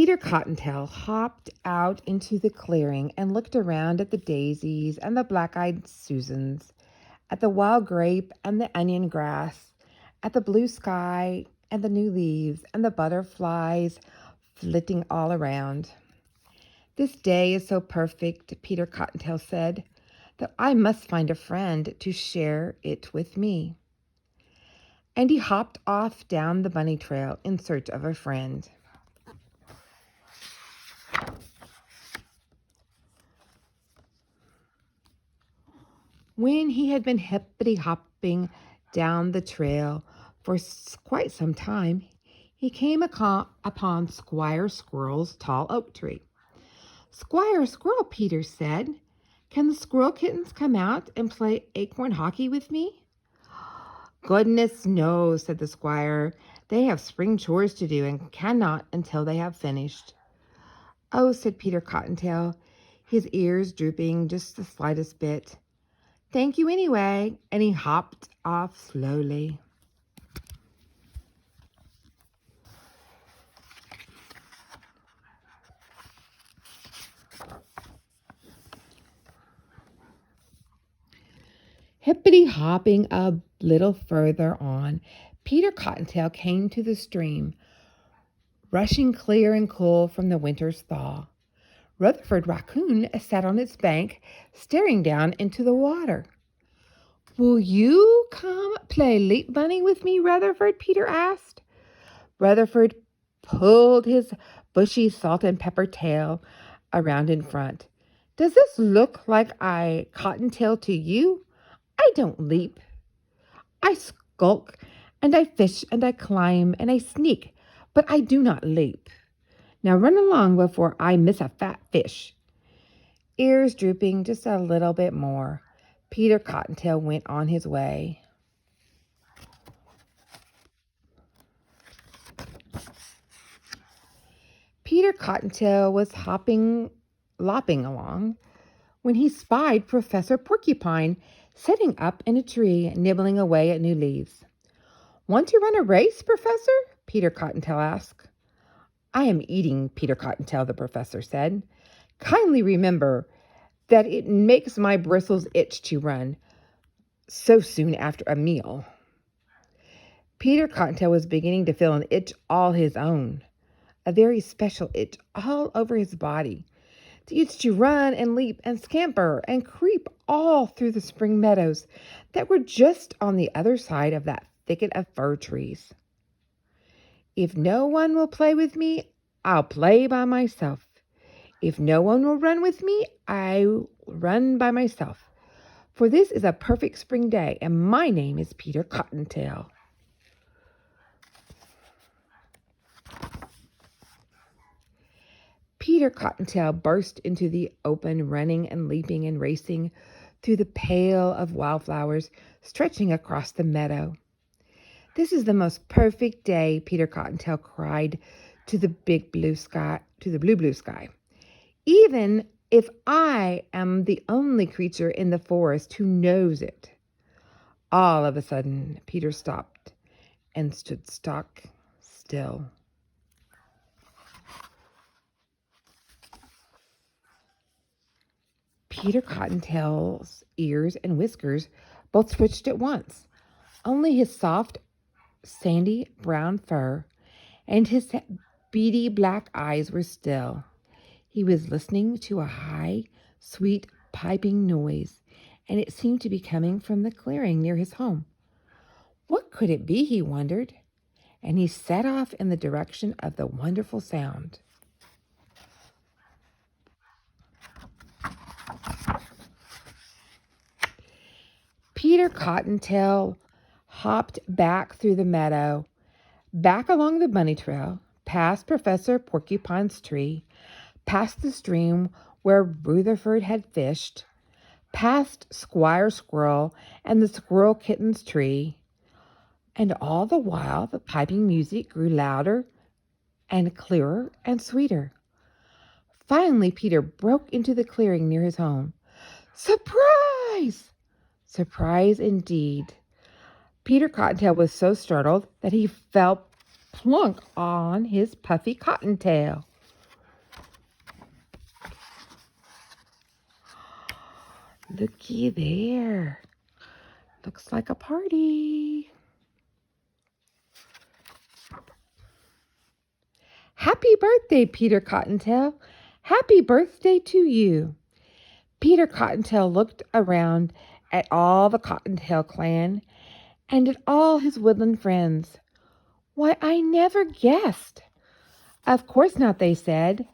Peter Cottontail hopped out into the clearing and looked around at the daisies and the black-eyed Susans, at the wild grape and the onion grass, at the blue sky and the new leaves and the butterflies flitting all around. "This day is so perfect," Peter Cottontail said, "that I must find a friend to share it with me." And he hopped off down the bunny trail in search of a friend. When he had been hippity-hopping down the trail for quite some time, he came upon Squire Squirrel's tall oak tree. "Squire Squirrel," Peter said, "can the squirrel kittens come out and play acorn hockey with me?" "Goodness, no," said the squire. "They have spring chores to do and cannot until they have finished." "Oh," said Peter Cottontail, his ears drooping just the slightest bit. "Thank you anyway," and he hopped off slowly. Hippity-hopping a little further on, Peter Cottontail came to the stream, rushing clear and cool from the winter's thaw. Rutherford Raccoon sat on its bank, staring down into the water. "Will you come play leap bunny with me, Rutherford?" Peter asked. Rutherford pulled his bushy salt and pepper tail around in front. "Does this look like I cottontail to you? I don't leap. I skulk, and I fish, and I climb, and I sneak, but I do not leap. Now run along before I miss a fat fish." Ears drooping just a little bit more, Peter Cottontail went on his way. Peter Cottontail was lopping along, when he spied Professor Porcupine sitting up in a tree, nibbling away at new leaves. "Want to run a race, Professor?" Peter Cottontail asked. "I am eating, Peter Cottontail," the professor said. "Kindly remember that it makes my bristles itch to run so soon after a meal." Peter Cottontail was beginning to feel an itch all his own, a very special itch all over his body. The itch to run and leap and scamper and creep all through the spring meadows that were just on the other side of that thicket of fir trees. "If no one will play with me, I'll play by myself. If no one will run with me, I'll run by myself. For this is a perfect spring day, and my name is Peter Cottontail." Peter Cottontail burst into the open, running and leaping and racing through the pale of wildflowers stretching across the meadow. "This is the most perfect day," Peter Cottontail cried to the blue sky. "Even if I am the only creature in the forest who knows it." All of a sudden, Peter stopped and stood stock still. Peter Cottontail's ears and whiskers both twitched at once. Only his soft, sandy brown fur and his beady black eyes were still. He was listening to a high, sweet, piping noise, and it seemed to be coming from the clearing near his home. What could it be, he wondered, and he set off in the direction of the wonderful sound. Peter Cottontail hopped back through the meadow, back along the bunny trail, past Professor Porcupine's tree, past the stream where Rutherford had fished, past Squire Squirrel and the squirrel kitten's tree, and all the while the piping music grew louder and clearer and sweeter. Finally, Peter broke into the clearing near his home. Surprise! Surprise indeed. Peter Cottontail was so startled that he fell plunk on his puffy cottontail. Looky there. Looks like a party. Happy birthday, Peter Cottontail. Happy birthday to you. Peter Cottontail looked around at all the Cottontail clan and at all his woodland friends. Why, I never guessed. Of course not, they said,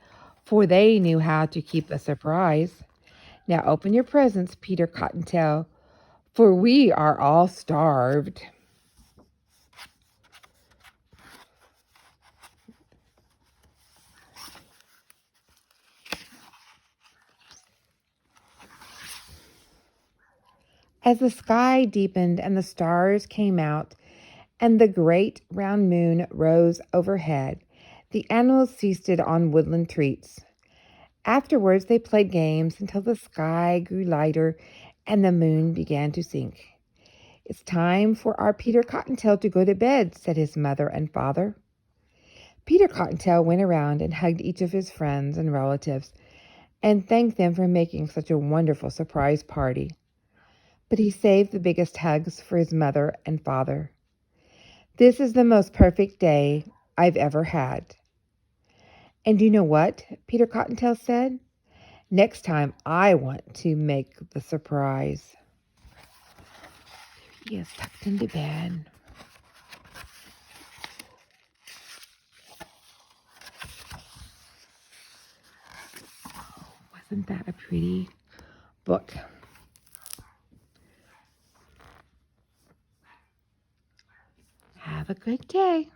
for they knew how to keep a surprise. Now open your presents, Peter Cottontail, for we are all starved. As the sky deepened and the stars came out, and the great round moon rose overhead, the animals feasted on woodland treats. Afterwards, they played games until the sky grew lighter and the moon began to sink. It's time for our Peter Cottontail to go to bed, said his mother and father. Peter Cottontail went around and hugged each of his friends and relatives and thanked them for making such a wonderful surprise party. But he saved the biggest hugs for his mother and father. This is the most perfect day I've ever had. And you know what? Peter Cottontail said. Next time I want to make the surprise. He is tucked into bed. Wasn't that a pretty book? Have a good day.